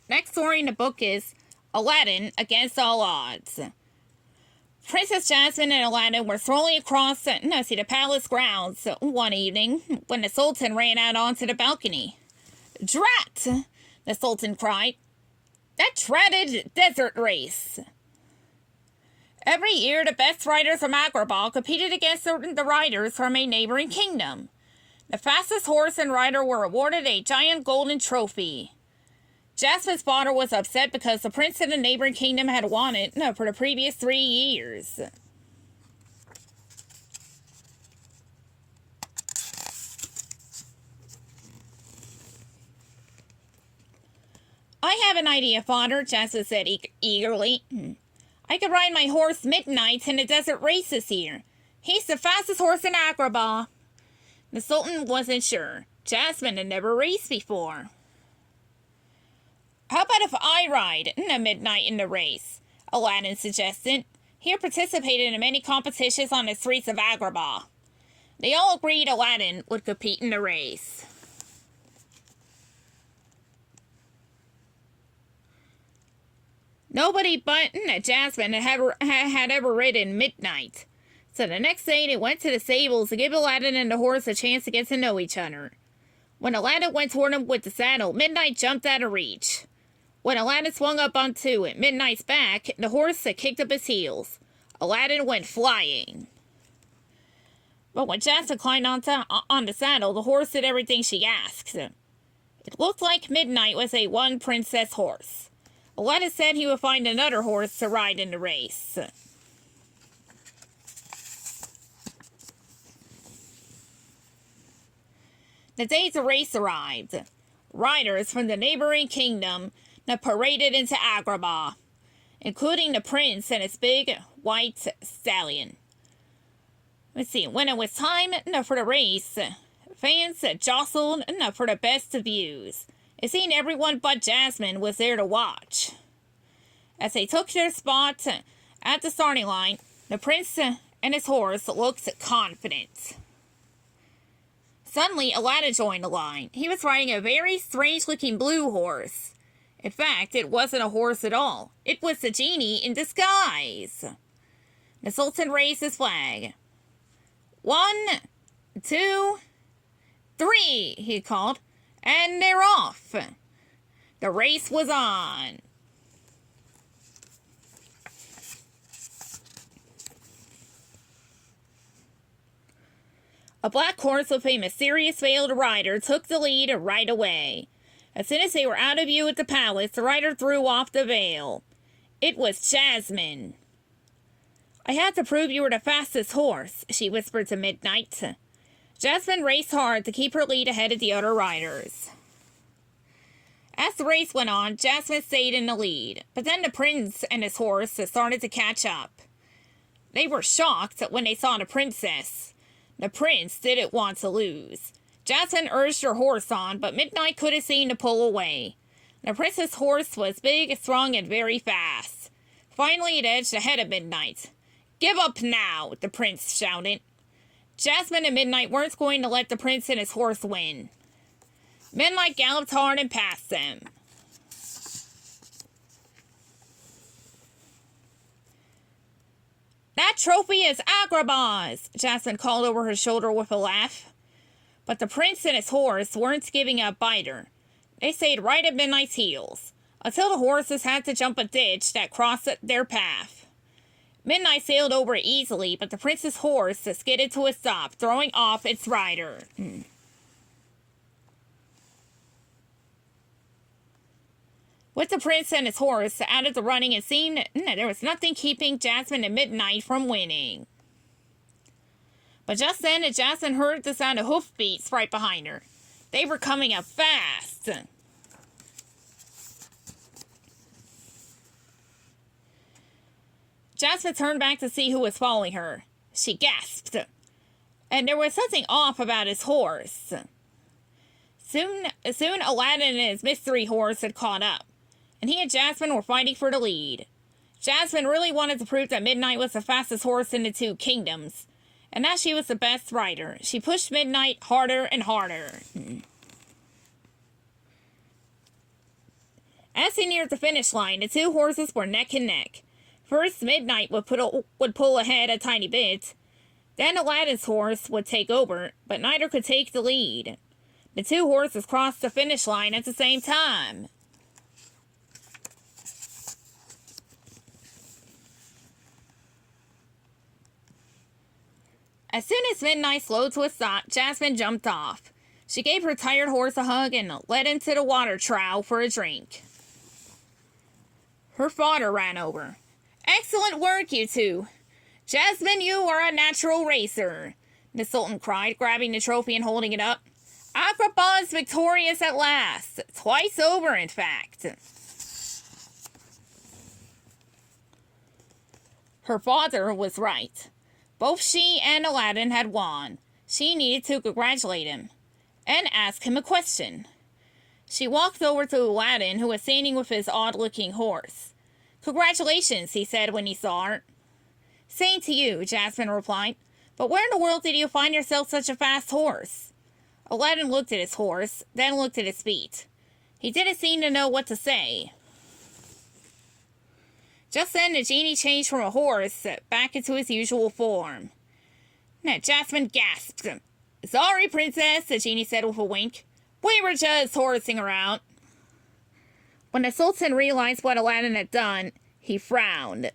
Next story in the book is Aladdin Against All Odds. Princess Jasmine and Aladdin were strolling across the palace grounds one evening when the Sultan ran out onto the balcony. "Drat!" the Sultan cried. "That dreaded desert race!" Every year, the best riders from Agrabah competed against the riders from a neighboring kingdom. The fastest horse and rider were awarded a giant golden trophy. Jasmine's father was upset because the prince in the neighboring kingdom had won it for the previous 3 years. "I have an idea, father," Jasmine said eagerly. "I could ride my horse Midnight in the desert race this year. He's the fastest horse in Agrabah." The Sultan wasn't sure. Jasmine had never raced before. "How about if I ride Midnight in the race?" Aladdin suggested. He had participated in many competitions on the streets of Agrabah. They all agreed Aladdin would compete in the race. Nobody but Jasmine had ever ridden Midnight. So the next day they went to the stables to give Aladdin and the horse a chance to get to know each other. When Aladdin went toward him with the saddle, Midnight jumped out of reach. When Aladdin swung up onto Midnight's back, the horse kicked up his heels. Aladdin went flying. But when Jasmine climbed on the saddle, the horse did everything she asked. It looked like Midnight was a one-princess horse. Aladdin said he would find another horse to ride in the race. The day the race arrived. Riders from the neighboring kingdom paraded into Agrabah, including the prince and his big white stallion. When it was time for the race, fans jostled for the best views. It seemed everyone but Jasmine was there to watch. As they took their spot at the starting line, the prince and his horse looked confident. Suddenly, Aladdin joined the line. He was riding a very strange-looking blue horse. In fact, it wasn't a horse at all. It was the genie in disguise. The Sultan raised his flag. 1, 2, 3, he called, and they're off. The race was on. A black horse with a mysterious veiled rider took the lead right away. As soon as they were out of view at the palace, the rider threw off the veil. It was Jasmine. "I had to prove you were the fastest horse," she whispered to Midnight. Jasmine raced hard to keep her lead ahead of the other riders. As the race went on, Jasmine stayed in the lead, but then the prince and his horse started to catch up. They were shocked when they saw the princess. The prince didn't want to lose. Jasmine urged her horse on, but Midnight couldn't seem to pull away. The prince's horse was big, strong, and very fast. Finally, it edged ahead of Midnight. "Give up now," the prince shouted. Jasmine and Midnight weren't going to let the prince and his horse win. Midnight galloped hard and passed them. "That trophy is Agrabah's," Jasmine called over her shoulder with a laugh. But the prince and his horse weren't giving up either. They stayed right at Midnight's heels, until the horses had to jump a ditch that crossed their path. Midnight sailed over it easily, but the prince's horse skidded to a stop, throwing off its rider. With the prince and his horse out of the running, it seemed there was nothing keeping Jasmine and Midnight from winning. But just then, Jasmine heard the sound of hoofbeats right behind her. They were coming up fast. Jasmine turned back to see who was following her. She gasped. And there was something off about his horse. Soon Aladdin and his mystery horse had caught up, and he and Jasmine were fighting for the lead. Jasmine really wanted to prove that Midnight was the fastest horse in the 2 kingdoms, and that she was the best rider. She pushed Midnight harder and harder. As they neared the finish line, the two horses were neck and neck. First, Midnight would pull ahead a tiny bit. Then Aladdin's horse would take over, but neither could take the lead. The two horses crossed the finish line at the same time. As soon as Midnight slowed to a stop, Jasmine jumped off. She gave her tired horse a hug and led him to the water trough for a drink. Her father ran over. "Excellent work, you two. Jasmine, you are a natural racer," the Sultan cried, grabbing the trophy and holding it up. "Agrabah is victorious at last. Twice over, in fact." Her father was right. Both she and Aladdin had won. She needed to congratulate him and ask him a question. She walked over to Aladdin, who was standing with his odd-looking horse. "Congratulations," he said when he saw her. "Same to you," Jasmine replied. "But where in the world did you find yourself such a fast horse?" Aladdin looked at his horse, then looked at his feet. He didn't seem to know what to say. Just then, the genie changed from a horse back into his usual form. Jasmine gasped. "Sorry, Princess," the genie said with a wink. "We were just horsing around." When the Sultan realized what Aladdin had done, he frowned.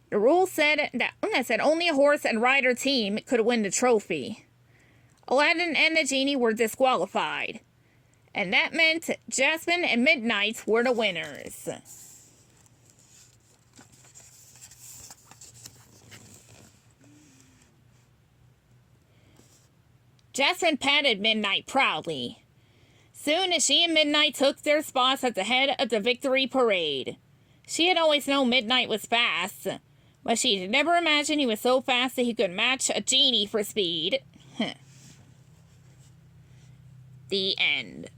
The rule said that only a horse and rider team could win the trophy. Aladdin and the genie were disqualified, and that meant Jasmine and Midnight were the winners. Jasmine patted Midnight proudly. Soon she and Midnight took their spots at the head of the victory parade. She had always known Midnight was fast, but she had never imagined he was so fast that he could match a genie for speed. The end.